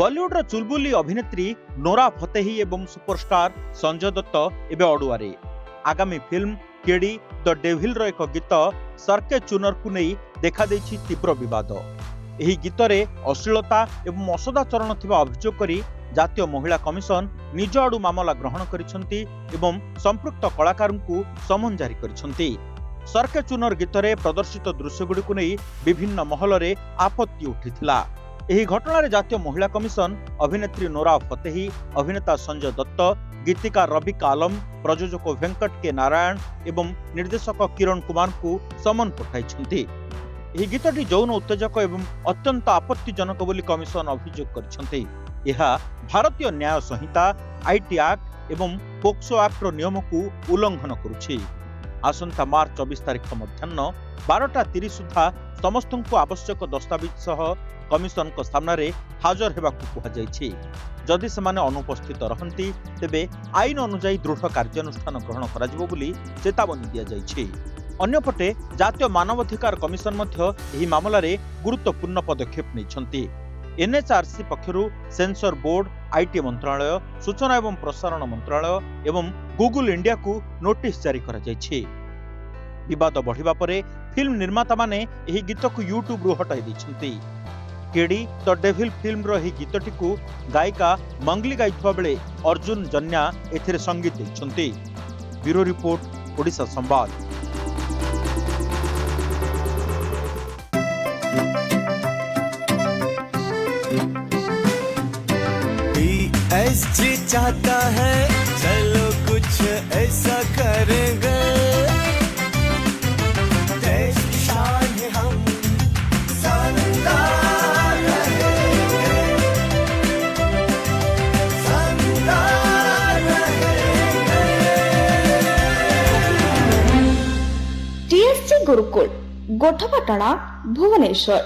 बॉलीवुड चुलबुली अभिनेत्री Nora Fatehi एवं superstar Sanjay Dutt एवं अड़ुआरे आगामी फिल्म केडी द डेविल रो एक गीत सरके चुनर को नहीं देखा देछि तीव्र विवाद। एही गीत रे अश्लीलता एवं असदाचरण थिबा अभियोग करी जातीय महिला कमिशन निज आडू मामला ग्रहण करिसंती एवं संपृक्त कलाकार को समन जारी करिसंती। सरके चुनर गीत रे प्रदर्शित दृश्यगुड़ी को नहीं विभिन्न महल रे आपत्ति उठिथिला। एही घटना जातीय महिला कमिशन अभिनेत्री नोरा फतेही, अभिनेता संजय दत्त, गीतिकार रबिका आलम, प्रयोजक वेंकट के नारायण एवं निर्देशक किरण कुमार को समन पठाइछंती। एही गीतटी यौन उत्तेजक एवं अत्यंत आपत्तिजनक बोली कमिशन अभियोग करिछंती। यह भारतीय न्याय संहिता, आईटी एक्ट एवं पोक्सो एक्ट रो नियम को उल्लंघन करुछि। आसंता मार्च 24 तारिख मध्याह्न 12:30 सुधा समस्त को आवश्यक दस्तावेज सह कमिशन को सामने हाजर हेबाकु कुहाଯାଇଛି। जदि सेमाने अनुपस्थित रहंती तेबे आईन अनुसार दृढ़ कार्यानुष्ठान ग्रहण कराजिबो बोली चेतावनी दिया जाइछि। अन्यपटे जातीय मानवाधिकार कमिशन मध्य एही मामला रे गुरुत्वपूर्ण पदक्षेप नैछंती। एनएचआरसी पक्षरु सेंसर बोर्ड, आईटी मंत्रालय, सूचना एवं प्रसारण मंत्रालय एवं गूगल इंडिया को नोटिस जारी करा जाइछि। विवाद बढ़िबा परे फिल्म निर्माता माने एही गीत को यूट्यूब रु हटाई दैछंती। केडी द डेविल फिल्म रो एही गीतटी को गायिका मंगली गाइथवा बेले अर्जुन जन्या एथिरे संगीत दैछंती। ब्यूरो रिपोर्ट, ओडिशा संवाद। एसजी चाहता है चलो कुछ ऐसा करेंगे, देश की शान है हम शानदार रहेंगे, शानदार रहेंगे। टीएससी गुरुकुल गोठपाटଣା भुवनेश्वर।